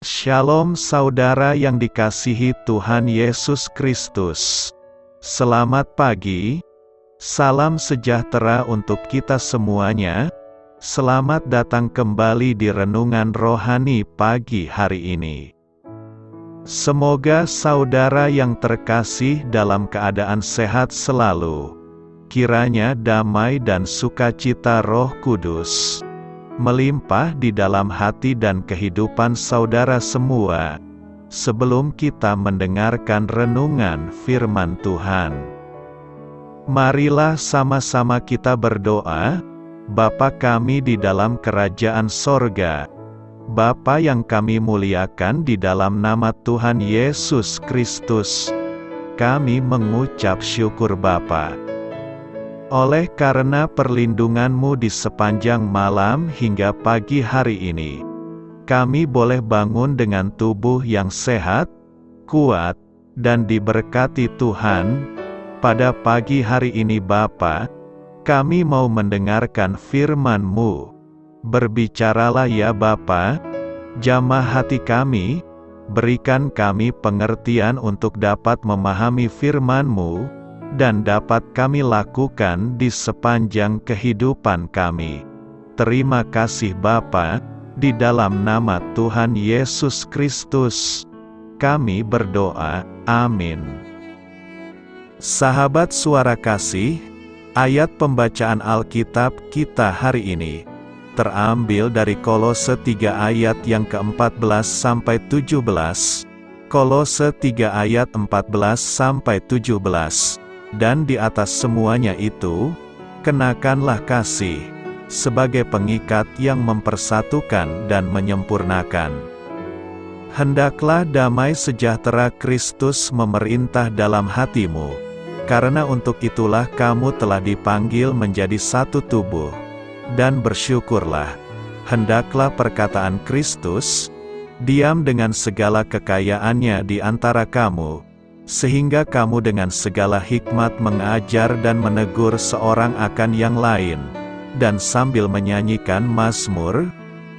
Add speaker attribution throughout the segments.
Speaker 1: Shalom saudara yang dikasihi Tuhan Yesus Kristus. Selamat pagi, salam sejahtera untuk kita semuanya. Selamat datang kembali di Renungan Rohani pagi hari ini. Semoga saudara yang terkasih dalam keadaan sehat selalu. Kiranya damai dan sukacita Roh Kudus melimpah di dalam hati dan kehidupan saudara semua. Sebelum kita mendengarkan renungan firman Tuhan, marilah sama-sama kita berdoa. Bapa kami di dalam kerajaan sorga, Bapa yang kami muliakan di dalam nama Tuhan Yesus Kristus, kami mengucap syukur Bapa. Oleh karena perlindungan-Mu di sepanjang malam hingga pagi hari ini, kami boleh bangun dengan tubuh yang sehat, kuat, dan diberkati Tuhan. Pada pagi hari ini Bapa, kami mau mendengarkan firman-Mu. Berbicaralah ya Bapa, jamah hati kami, berikan kami pengertian untuk dapat memahami firman-Mu, dan dapat kami lakukan di sepanjang kehidupan kami. Terima kasih Bapa, di dalam nama Tuhan Yesus Kristus, kami berdoa, amin. Sahabat suara kasih, ayat pembacaan Alkitab kita hari ini terambil dari Kolose 3 ayat yang ke-14 sampai 17. Kolose 3 ayat 14 sampai 17. Dan di atas semuanya itu, kenakanlah kasih, sebagai pengikat yang mempersatukan dan menyempurnakan. Hendaklah damai sejahtera Kristus memerintah dalam hatimu, karena untuk itulah kamu telah dipanggil menjadi satu tubuh. Dan bersyukurlah, hendaklah perkataan Kristus diam dengan segala kekayaannya di antara kamu, sehingga kamu dengan segala hikmat mengajar dan menegur seorang akan yang lain, dan sambil menyanyikan mazmur,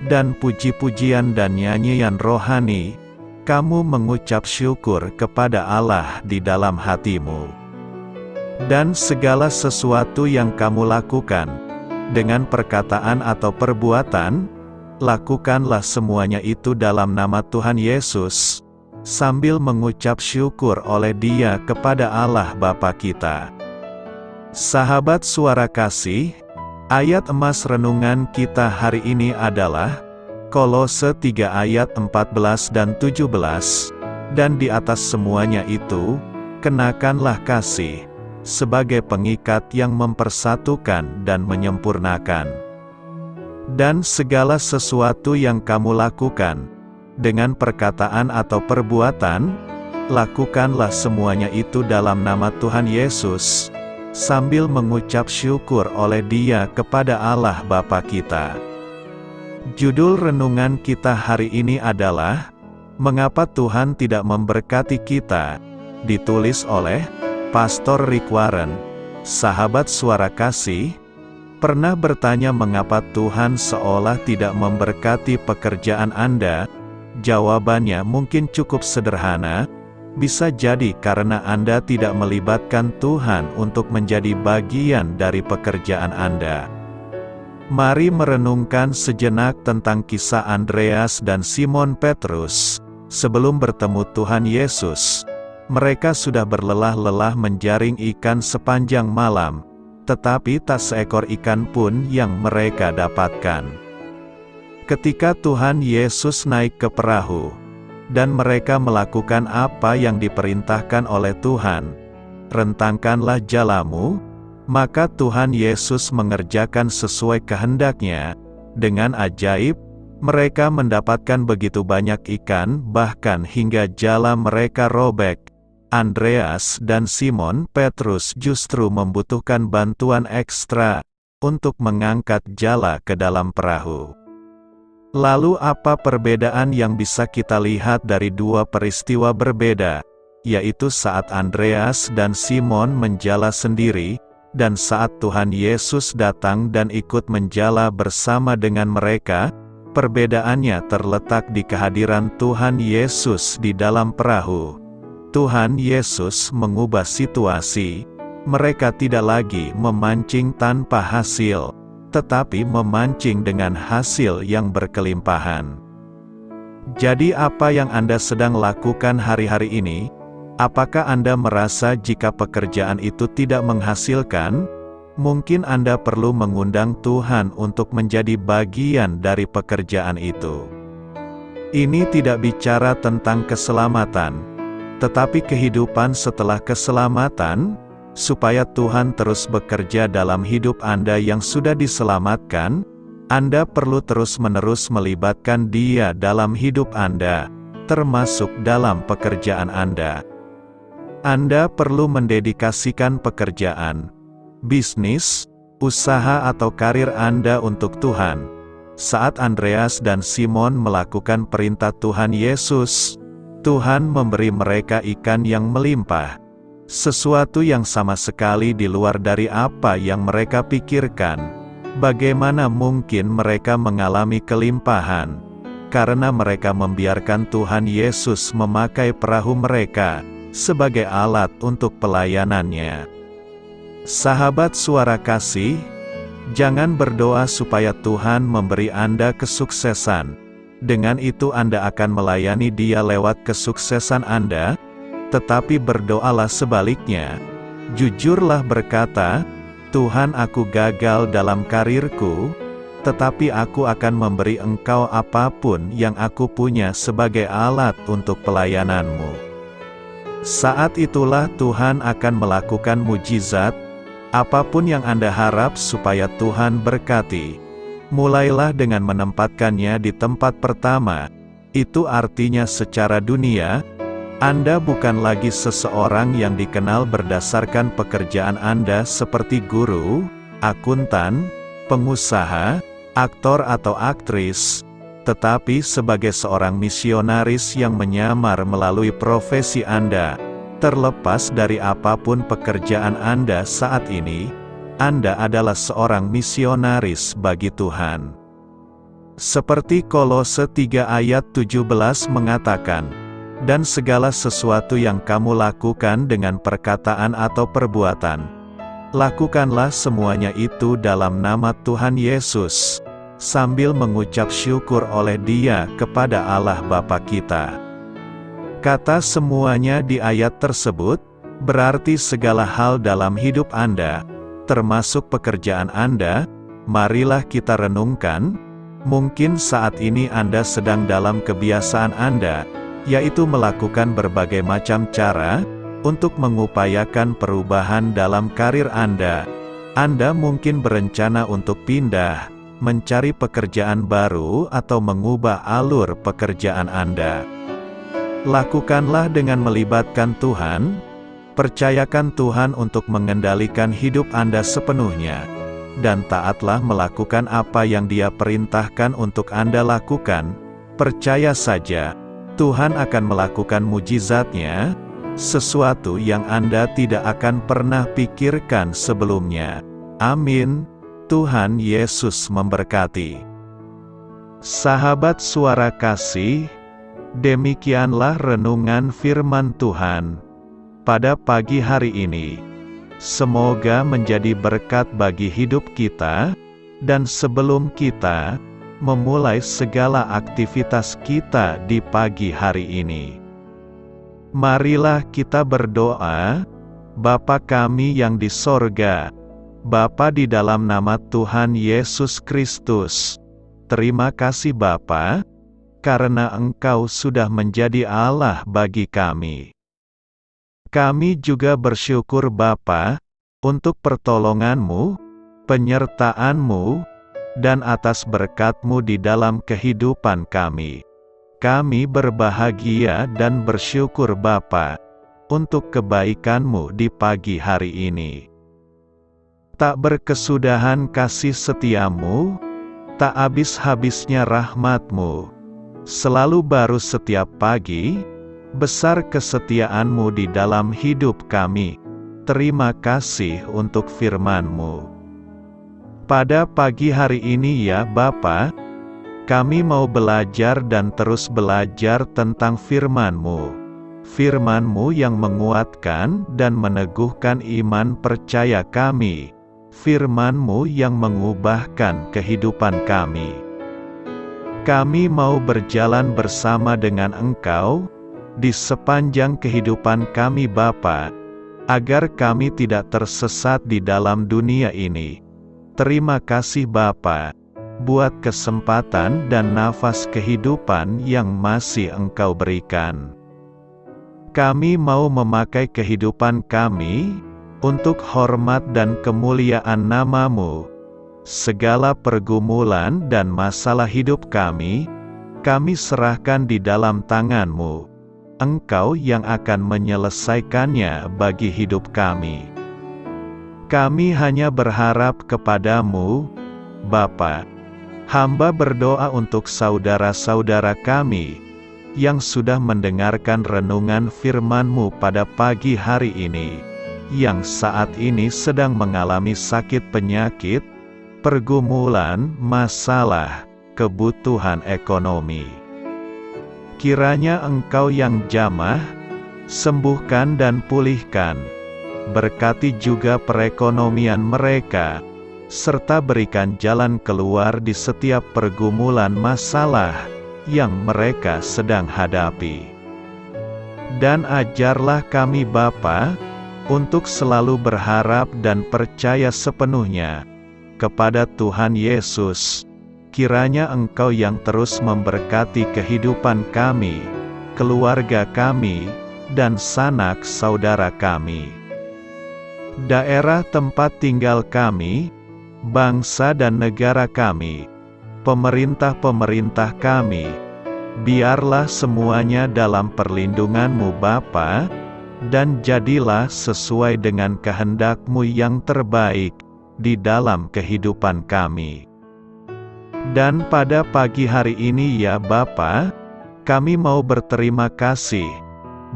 Speaker 1: dan puji-pujian dan nyanyian rohani, kamu mengucap syukur kepada Allah di dalam hatimu. Dan segala sesuatu yang kamu lakukan, dengan perkataan atau perbuatan, lakukanlah semuanya itu dalam nama Tuhan Yesus, sambil mengucap syukur oleh Dia kepada Allah Bapa kita. Sahabat suara kasih, ayat emas renungan kita hari ini adalah Kolose 3 ayat 14 dan 17. Dan di atas semuanya itu, kenakanlah kasih, sebagai pengikat yang mempersatukan dan menyempurnakan. Dan segala sesuatu yang kamu lakukan, dengan perkataan atau perbuatan, lakukanlah semuanya itu dalam nama Tuhan Yesus, sambil mengucap syukur oleh Dia kepada Allah Bapa kita. Judul renungan kita hari ini adalah, Mengapa Tuhan Tidak Memberkati Kita? Ditulis oleh Pastor Rick Warren. Sahabat suara kasih, pernah bertanya mengapa Tuhan seolah tidak memberkati pekerjaan Anda? Jawabannya mungkin cukup sederhana, bisa jadi karena Anda tidak melibatkan Tuhan untuk menjadi bagian dari pekerjaan Anda. Mari merenungkan sejenak tentang kisah Andreas dan Simon Petrus. Sebelum bertemu Tuhan Yesus, mereka sudah berlelah-lelah menjaring ikan sepanjang malam, tetapi tak seekor ikan pun yang mereka dapatkan. Ketika Tuhan Yesus naik ke perahu, dan mereka melakukan apa yang diperintahkan oleh Tuhan, rentangkanlah jalamu, maka Tuhan Yesus mengerjakan sesuai kehendaknya. Dengan ajaib, mereka mendapatkan begitu banyak ikan, bahkan hingga jala mereka robek. Andreas dan Simon Petrus justru membutuhkan bantuan ekstra untuk mengangkat jala ke dalam perahu. Lalu apa perbedaan yang bisa kita lihat dari dua peristiwa berbeda, yaitu saat Andreas dan Simon menjala sendiri, dan saat Tuhan Yesus datang dan ikut menjala bersama dengan mereka? Perbedaannya terletak di kehadiran Tuhan Yesus di dalam perahu. Tuhan Yesus mengubah situasi. Mereka tidak lagi memancing tanpa hasil, tetapi memancing dengan hasil yang berkelimpahan. Jadi apa yang Anda sedang lakukan hari-hari ini? Apakah Anda merasa jika pekerjaan itu tidak menghasilkan? Mungkin Anda perlu mengundang Tuhan untuk menjadi bagian dari pekerjaan itu. Ini tidak bicara tentang keselamatan, tetapi kehidupan setelah keselamatan, supaya Tuhan terus bekerja dalam hidup Anda yang sudah diselamatkan. Anda perlu terus-menerus melibatkan Dia dalam hidup Anda, termasuk dalam pekerjaan Anda. Anda perlu mendedikasikan pekerjaan, bisnis, usaha atau karir Anda untuk Tuhan. Saat Andreas dan Simon melakukan perintah Tuhan Yesus, Tuhan memberi mereka ikan yang melimpah. Sesuatu yang sama sekali di luar dari apa yang mereka pikirkan. Bagaimana mungkin mereka mengalami kelimpahan? Karena mereka membiarkan Tuhan Yesus memakai perahu mereka sebagai alat untuk pelayanannya. Sahabat Suara Kasih, jangan berdoa supaya Tuhan memberi Anda kesuksesan. Dengan itu Anda akan melayani Dia lewat kesuksesan Anda, tetapi berdoalah sebaliknya. Jujurlah berkata, Tuhan, aku gagal dalam karirku, tetapi aku akan memberi Engkau apapun yang aku punya sebagai alat untuk pelayanan-Mu. Saat itulah Tuhan akan melakukan mujizat. Apapun yang Anda harap supaya Tuhan berkati, mulailah dengan menempatkannya di tempat pertama. Itu artinya secara dunia, Anda bukan lagi seseorang yang dikenal berdasarkan pekerjaan Anda seperti guru, akuntan, pengusaha, aktor atau aktris, tetapi sebagai seorang misionaris yang menyamar melalui profesi Anda. Terlepas dari apapun pekerjaan Anda saat ini, Anda adalah seorang misionaris bagi Tuhan. Seperti Kolose 3 ayat 17 mengatakan, dan segala sesuatu yang kamu lakukan dengan perkataan atau perbuatan, lakukanlah semuanya itu dalam nama Tuhan Yesus, sambil mengucap syukur oleh Dia kepada Allah Bapa kita. Kata semuanya di ayat tersebut, berarti segala hal dalam hidup Anda, termasuk pekerjaan Anda. Marilah kita renungkan, mungkin saat ini Anda sedang dalam kebiasaan Anda, yaitu melakukan berbagai macam cara, untuk mengupayakan perubahan dalam karir Anda. Anda mungkin berencana untuk pindah, mencari pekerjaan baru atau mengubah alur pekerjaan Anda. Lakukanlah dengan melibatkan Tuhan, percayakan Tuhan untuk mengendalikan hidup Anda sepenuhnya, dan taatlah melakukan apa yang Dia perintahkan untuk Anda lakukan. Percaya saja, Tuhan akan melakukan mujizat-Nya, sesuatu yang Anda tidak akan pernah pikirkan sebelumnya. Amin. Tuhan Yesus memberkati. Sahabat Suara Kasih, demikianlah renungan firman Tuhan pada pagi hari ini. Semoga menjadi berkat bagi hidup kita, dan sebelum kita memulai segala aktivitas kita di pagi hari ini, marilah kita berdoa. Bapa kami yang di sorga, Bapa, di dalam nama Tuhan Yesus Kristus, terima kasih Bapa, karena Engkau sudah menjadi Allah bagi kami. Kami juga bersyukur Bapa, untuk pertolongan-Mu, penyertaan-Mu, dan atas berkat-Mu di dalam kehidupan kami. Kami berbahagia dan bersyukur Bapa, untuk kebaikan-Mu di pagi hari ini. Tak berkesudahan kasih setia-Mu, tak habis-habisnya rahmat-Mu, selalu baru setiap pagi. Besar kesetiaan-Mu di dalam hidup kami. Terima kasih untuk firman-Mu. Pada pagi hari ini ya Bapa, Kami mau belajar dan terus belajar tentang firman-Mu. Firman-Mu yang menguatkan dan meneguhkan iman percaya kami. Firman-Mu yang mengubahkan kehidupan kami. Kami mau berjalan bersama dengan Engkau di sepanjang kehidupan kami Bapa, agar kami tidak tersesat di dalam dunia ini. Terima kasih Bapa, buat kesempatan dan nafas kehidupan yang masih Engkau berikan. Kami mau memakai kehidupan kami untuk hormat dan kemuliaan nama-Mu. Segala pergumulan dan masalah hidup kami serahkan di dalam tangan-Mu. Engkau yang akan menyelesaikannya bagi hidup kami. Kami hanya berharap kepadamu, Bapa. Hamba berdoa untuk saudara-saudara kami yang sudah mendengarkan renungan firman-Mu pada pagi hari ini, yang saat ini sedang mengalami sakit penyakit, pergumulan, masalah, kebutuhan ekonomi. Kiranya Engkau yang jamah, sembuhkan dan pulihkan. Berkati juga perekonomian mereka, serta berikan jalan keluar di setiap pergumulan masalah yang mereka sedang hadapi. Dan ajarlah kami Bapa, untuk selalu berharap dan percaya sepenuhnya kepada Tuhan Yesus. Kiranya Engkau yang terus memberkati kehidupan kami, keluarga kami, dan sanak saudara kami. Daerah tempat tinggal kami, bangsa dan negara kami, pemerintah-pemerintah kami, biarlah semuanya dalam perlindungan-Mu Bapa, dan jadilah sesuai dengan kehendak-Mu yang terbaik di dalam kehidupan kami. Dan pada pagi hari ini ya Bapa, kami mau berterima kasih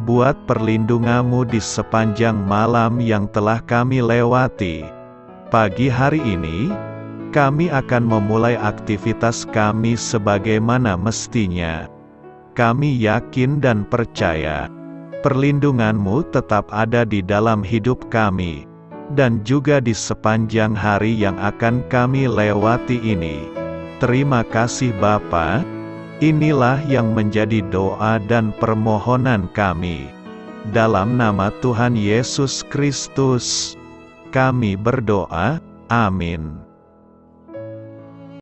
Speaker 1: buat perlindungan-Mu di sepanjang malam yang telah kami lewati. Pagi hari ini, kami akan memulai aktivitas kami sebagaimana mestinya. Kami yakin dan percaya, perlindungan-Mu tetap ada di dalam hidup kami, dan juga di sepanjang hari yang akan kami lewati ini. Terima kasih Bapa. Inilah yang menjadi doa dan permohonan kami. Dalam nama Tuhan Yesus Kristus, kami berdoa. Amin.